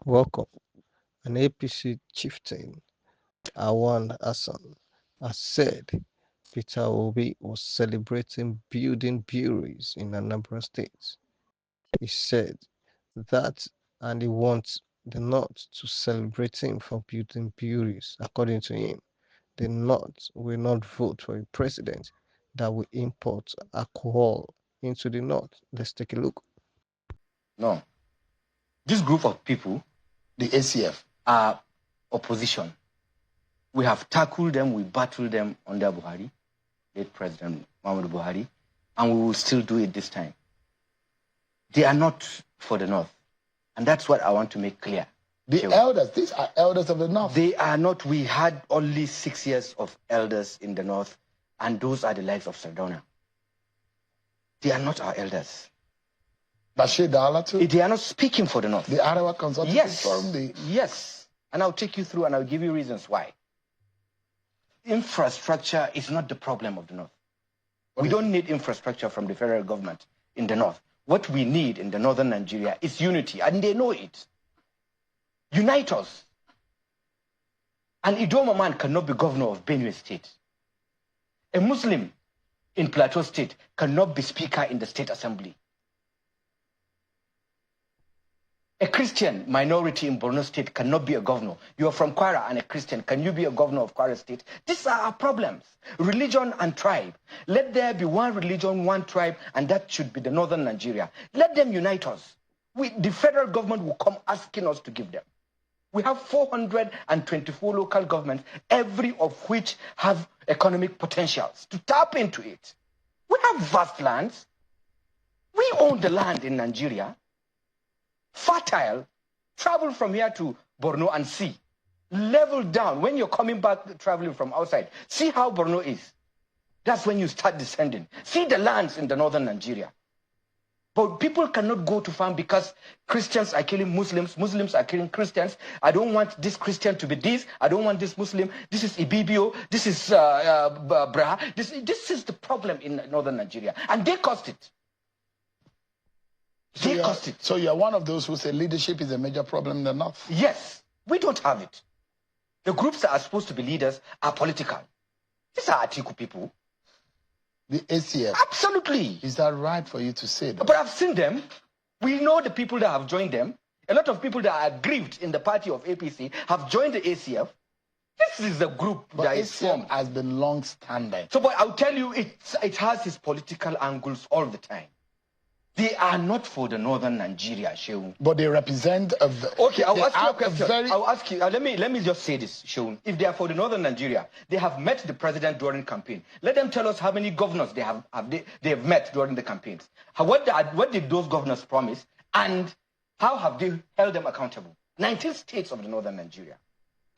Welcome. An APC chieftain, Alwan Hassan, has said Peter Obi was celebrating building breweries in Anambra State. He said that and he wants the North to celebrate him for building breweries. According to him, the North will not vote for a president that will import alcohol into the North. Let's take a look. No. This group of people, the ACF, are opposition. We have tackled them, we battled them under Buhari, late President Muhammadu Buhari, and we will still do it this time. They are not for the North. And that's what I want to make clear. The elders, these are elders of the North. They are not. We had only 6 years of elders in the North, and those are the likes of Sardauna. They are not our elders. Bashir Dala too? They are not speaking for the North. The Arawa Consultative Forum? Yes. And I'll take you through and I'll give you reasons why. Infrastructure is not the problem of the North. We don't need infrastructure from the federal government in the North. What we need in the northern Nigeria is unity, and they know it. Unite us. An Idoma man cannot be governor of Benue State. A Muslim in Plateau State cannot be speaker in the state assembly. A Christian minority in Borno State cannot be a governor. You are from Kwara and a Christian. Can you be a governor of Kwara State? These are our problems. Religion and tribe. Let there be one religion, one tribe, and that should be the northern Nigeria. Let them unite us. The federal government will come asking us to give them. We have 424 local governments, every of which have economic potentials to tap into it. We have vast lands. We own the land in Nigeria. Fertile, travel from here to Borno and see. Level down. When you're coming back, traveling from outside, see how Borno is. That's when you start descending. See the lands in the northern Nigeria. But people cannot go to farm because Christians are killing Muslims, Muslims are killing Christians. I don't want this Christian to be this. I don't want this Muslim. This is Ibibio. This is Bra. This is the problem in northern Nigeria. And they caused it. So you're one of those who say leadership is a major problem in the North? Yes, we don't have it. The groups that are supposed to be leaders are political. These are Atiku people. The ACF? Absolutely. Is that right for you to say that? But I've seen them. We know the people that have joined them. A lot of people that are aggrieved in the party of APC have joined the ACF. This is a group that is formed. has been long-standing. So, but I'll tell you, it has its political angles all the time. They are not for the northern Nigeria, Sheun. But they represent a... Okay, I'll ask you a question. I'll ask you, let me just say this, Sheun. If they are for the northern Nigeria, they have met the president during campaign. Let them tell us how many governors they have met during the campaigns. What did those governors promise? And how have they held them accountable? 19 states of the northern Nigeria.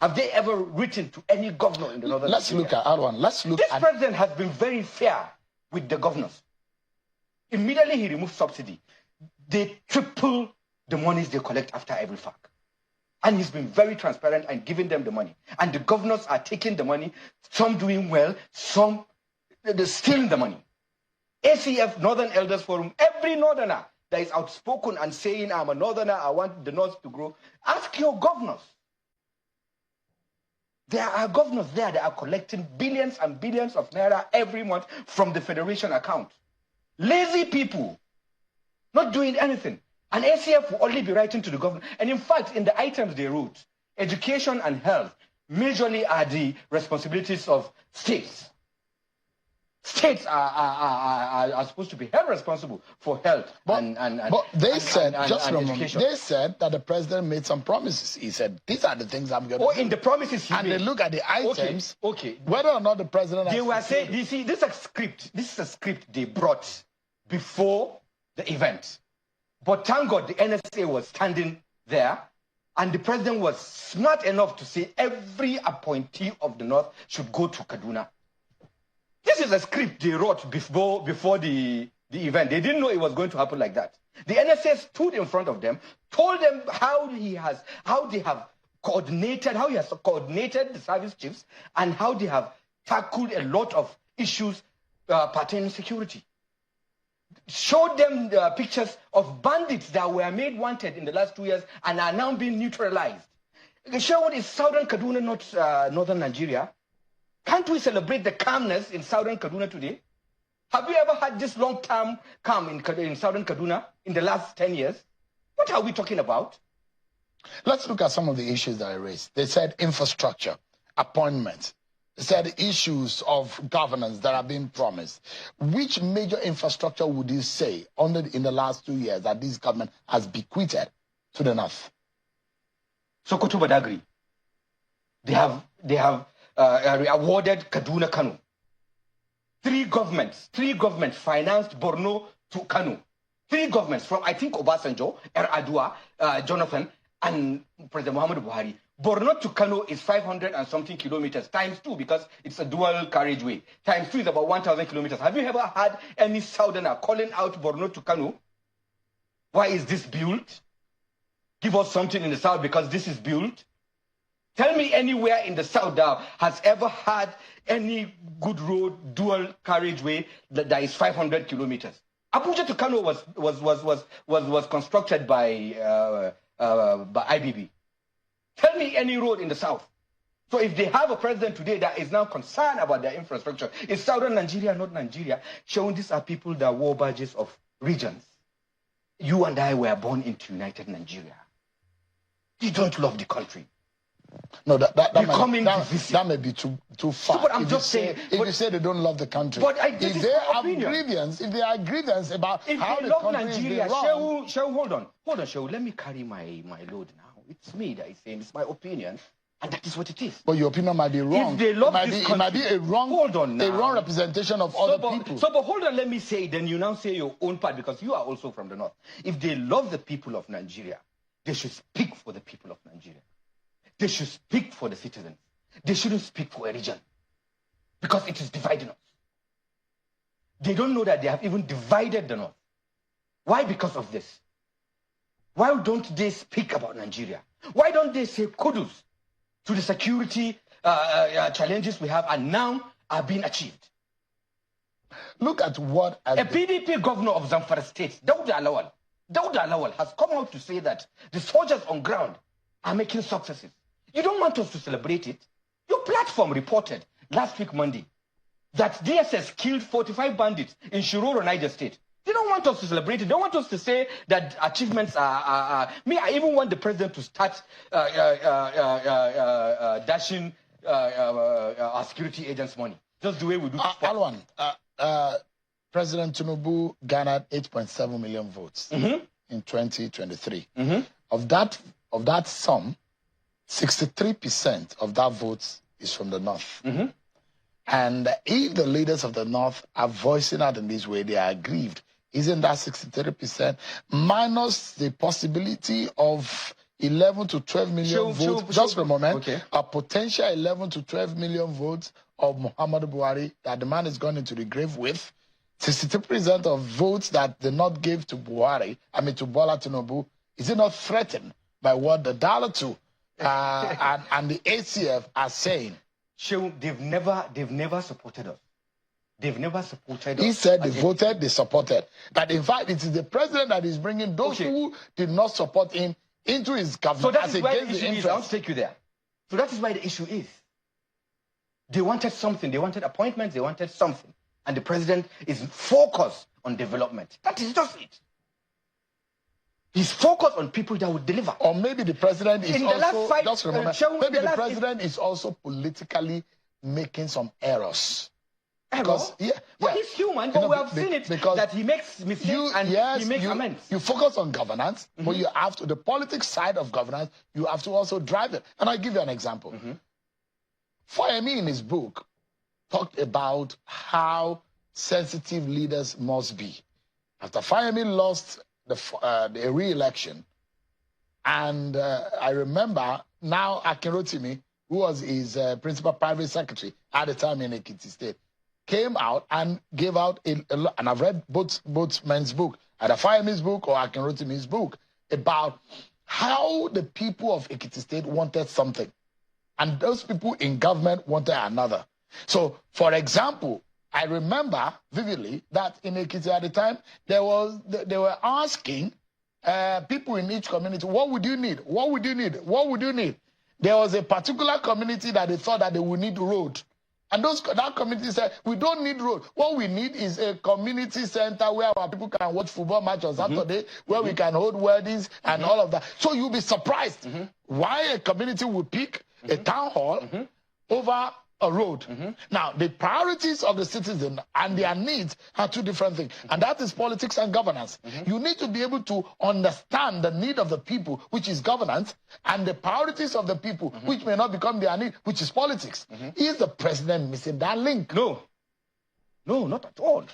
Have they ever written to any governor in the northern Nigeria? Look at Alwan. This president has been very fair with the governors. Immediately he removed subsidy. They triple the monies they collect after every FAC. And he's been very transparent and giving them the money. And the governors are taking the money, some doing well, some they're stealing the money. ACF, Northern Elders Forum, every northerner that is outspoken and saying, I'm a northerner, I want the North to grow, ask your governors. There are governors there that are collecting billions and billions of naira every month from the federation account. Lazy people, not doing anything. And ACF will only be writing to the government. And in fact, in the items they wrote, education and health majorly are the responsibilities of states. States are supposed to be held responsible for health but they said that the president made some promises. He said, these are the things I'm going to do. In the promises he made. They look at the items, whether or not the president... They were saying, you see, this is a script they brought before the event. But thank God the NSA was standing there, and the president was smart enough to say every appointee of the North should go to Kaduna. This is a script they wrote before the event. They didn't know it was going to happen like that. The NSA stood in front of them, told them how he has coordinated the service chiefs, and how they have tackled a lot of issues pertaining to security. showed them the pictures of bandits that were made wanted in the last 2 years and are now being neutralized. Showed is Southern Kaduna, not Northern Nigeria. Can't we celebrate the calmness in Southern Kaduna today? Have you ever had this long-term calm in Southern Kaduna in the last 10 years? What are we talking about? Let's look at some of the issues that I raised. They said infrastructure, appointments. They said issues of governance that are being promised. Which major infrastructure would you say in the last 2 years that this government has bequeathed to the north? Sokoto Badagry. They have awarded Kaduna Kanu. Three governments financed Borno to Kanu. Three governments from, I think, Obasanjo, Adua, Jonathan, and President Muhammadu Buhari. Borno to Kano is 500 and something kilometers, times 2, because it's a dual carriageway. Times 2 is about 1,000 kilometers. Have you ever had any Southerner calling out Borno to Kano? Why is this built? Give us something in the South because this is built. Tell me anywhere in the South that has ever had any good road, dual carriageway that is 500 kilometers. Abuja to Kano was constructed by IBB. Tell me any road in the South. So if they have a president today that is now concerned about their infrastructure, is Southern Nigeria not Nigeria? Showing these are people that wore badges of regions. You and I were born into United Nigeria. You don't love the country. No, that may be too far. So, but I'm just saying, if you say they don't love the country, but if they are grievance about how the country Nigeria, is run. Shehu, hold on, Shehu, let me carry my load now. It's me that is saying, it's my opinion, and that is what it is. But your opinion might be wrong. If they love it might be a wrong, a wrong representation of other people. So, but hold on, let me say, then you now say your own part, because you are also from the north. If they love the people of Nigeria, they should speak for the people of Nigeria. They should speak for the citizens. They shouldn't speak for a region, because it is dividing us. They don't know that they have even divided the north. Why? Because of this. Why don't they speak about Nigeria? Why don't they say kudos to the security challenges we have and now are being achieved? Look at what... A PDP governor of Zamfara State, Dauda Lawal, has come out to say that the soldiers on ground are making successes. You don't want us to celebrate it. Your platform reported last week, Monday, that DSS killed 45 bandits in Shiroro, Niger State. They don't want us to celebrate it. They don't want us to say that achievements are... Me, I even want the president to start dashing our security agents' money. Just the way we do. Alwan, President Tinubu garnered 8.7 million votes in 2023. Of that sum, 63% of that votes is from the north. And if the leaders of the north are voicing out in this way, they are aggrieved. Isn't that 63% minus the possibility of 11 to 12 million votes? Just for a moment, a potential 11 to 12 million votes of Muhammadu Buhari that the man is gone into the grave with. 63% of votes that the North gave to Buhari, to Bola Tinubu, is it not threatened by what the Dalatu and the ACF are saying? Sure, they've never supported us. They've never supported us. He said they voted, they supported. That in fact, it is the president that is bringing those who did not support him into his government. So that is why the issue is. I'll take you there. So that is why the issue is. They wanted something. They wanted appointments. They wanted something. And the president is focused on development. That is just it. He's focused on people that will deliver. Or maybe the president is maybe the president is also politically making some errors. Because he's human, but we have seen it that he makes mistakes and he makes amends. You focus on governance, but you have to, the politics side of governance, you have to also drive it. And I'll give you an example. Fayemi in his book talked about how sensitive leaders must be. After Fayemi lost the re-election, and I remember now Akinrotimi, who was his principal private secretary at the time in Ekiti State, came out and gave out and I've read both men's book, either Fayemi's book or Akinrotimi's book, about how the people of Ekiti State wanted something, and those people in government wanted another. So, for example, I remember vividly that in Ekiti at the time, they were asking people in each community, what would you need? What would you need? What would you need? There was a particular community that they thought that they would need road. And that community said, we don't need road. What we need is a community center where our people can watch football match on Saturday, where we can hold weddings and all of that. So you'll be surprised why a community would pick a town hall over a road. Now, the priorities of the citizen and their needs are two different things. And that is politics and governance. You need to be able to understand the need of the people, which is governance, and the priorities of the people, which may not become their need, which is politics. Is the president missing that link? No. No, not at all.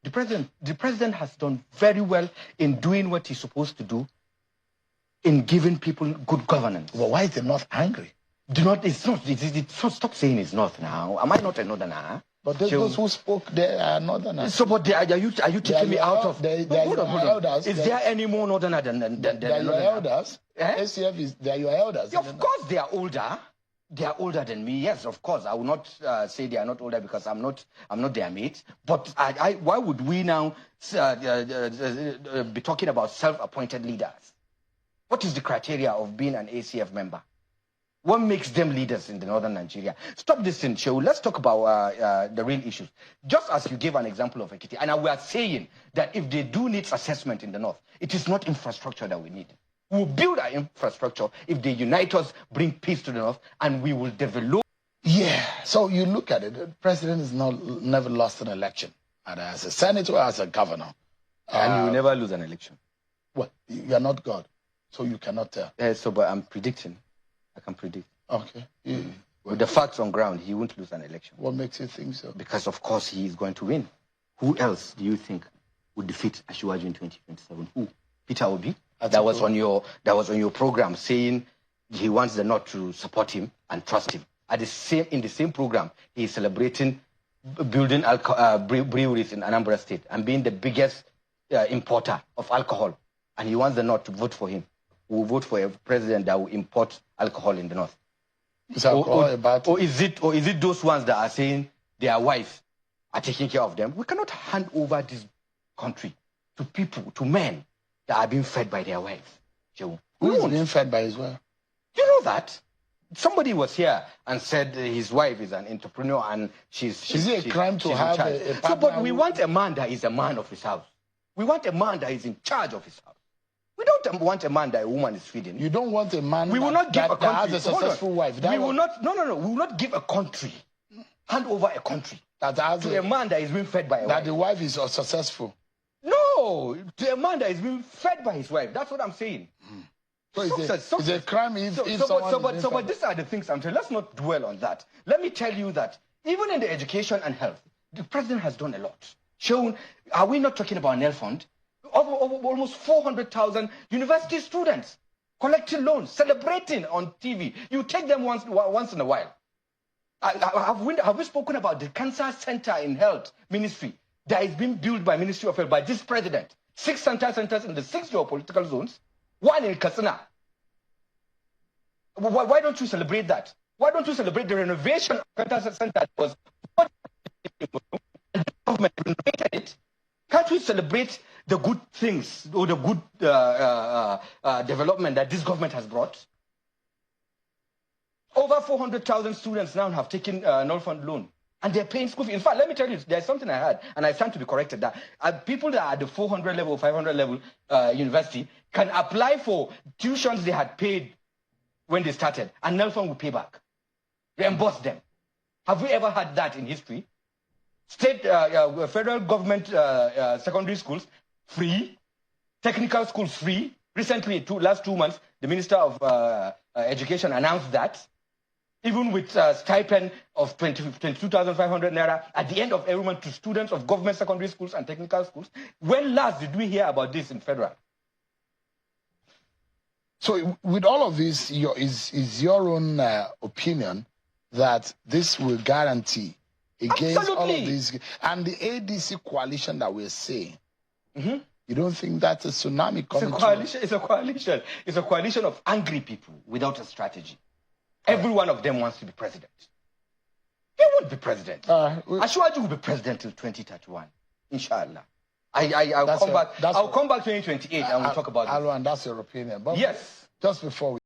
The president has done very well in doing what he's supposed to do, in giving people good governance. Well, why is the North angry? Stop saying it's North now. Am I not a Northerner? But those who spoke there are Northerners. So, but are you taking me out of... Hold on. Elders. Is there any more Northerner than they are your elders? ACF they are your elders. Yeah, of course they are older. They are older than me. Yes, of course. I will not say they are not older because I'm not their mate. But why would we now be talking about self-appointed leaders? What is the criteria of being an ACF member? What makes them leaders in the northern Nigeria? Stop this thing, Shehu. Let's talk about the real issues. Just as you gave an example of Ekiti, and we are saying that if they do need assessment in the north, it is not infrastructure that we need. We'll build our infrastructure if they unite us, bring peace to the north, and we will develop. Yeah, so you look at it, the president has never lost an election, either as a senator or as a governor. And you will never lose an election. Well, you are not God, so you cannot tell. But I'm predicting. I can predict. Okay. With the facts on ground, he won't lose an election. What makes you think so? Because, of course, he is going to win. Who else do you think would defeat Asiwaju in 2027? Who? Peter Obi? That was on your program, saying he wants the North to support him and trust him. In the same program, he is celebrating building breweries in Anambra State and being the biggest importer of alcohol. And he wants the North to vote for him. Will vote for a president that will import alcohol in the north. Or is it those ones that are saying their wives are taking care of them? We cannot hand over this country to people, to men that are being fed by their wives. Who is being fed by his wife? You know that? Somebody was here and said his wife is an entrepreneur and she's... Is it a crime to have a partner? But we want a man that is a man of his house. We want a man that is in charge of his house. We don't want a man that a woman is feeding. You don't want a man we will not give a country, that has a successful wife. We will not give a country, hand over a country to a man that is being fed by a wife. That the wife is successful. No, to a man that is being fed by his wife. That's what I'm saying. So it's a crime if someone but these are the things I'm saying. Let's not dwell on that. Let me tell you that even in the education and health, the president has done a lot. Are we not talking about Nel Fund? Almost 400,000 university students collecting loans, celebrating on TV. You take them once in a while. Have we spoken about the cancer center in health ministry that is being built by Ministry of Health by this president? 6 centers in the 6 geopolitical zones, 1 in Katsina. Why don't you celebrate that? Why don't you celebrate the renovation of cancer center that was and the government renovated it? Can't we celebrate the good things or the good development that this government has brought? Over 400,000 students now have taken Nel Fund loan, and they're paying school fees. In fact, let me tell you, there's something I heard, and I stand to be corrected, that people that are at the 400 level, 500 level university can apply for tuitions they had paid when they started, and Nel Fund will pay back, reimburse them. Have we ever had that in history? State, federal government secondary schools, free. Technical schools, free. Recently, last 2 months, the Minister of Education announced that, even with stipend of 22,500 naira at the end of every month to students of government secondary schools and technical schools. When last did we hear about this in federal? So with all of this, is your own opinion that this will guarantee against Absolutely. all of these, and the ADC coalition that we're seeing, you don't think that's a tsunami coming? It's a coalition. It's a coalition of angry people without a strategy. Every one of them wants to be president. He won't be president. Ashwaji will be president till 2031, inshallah. I'll come back 2028 and we'll talk about it. Alwan, that's your opinion. But yes. Just before we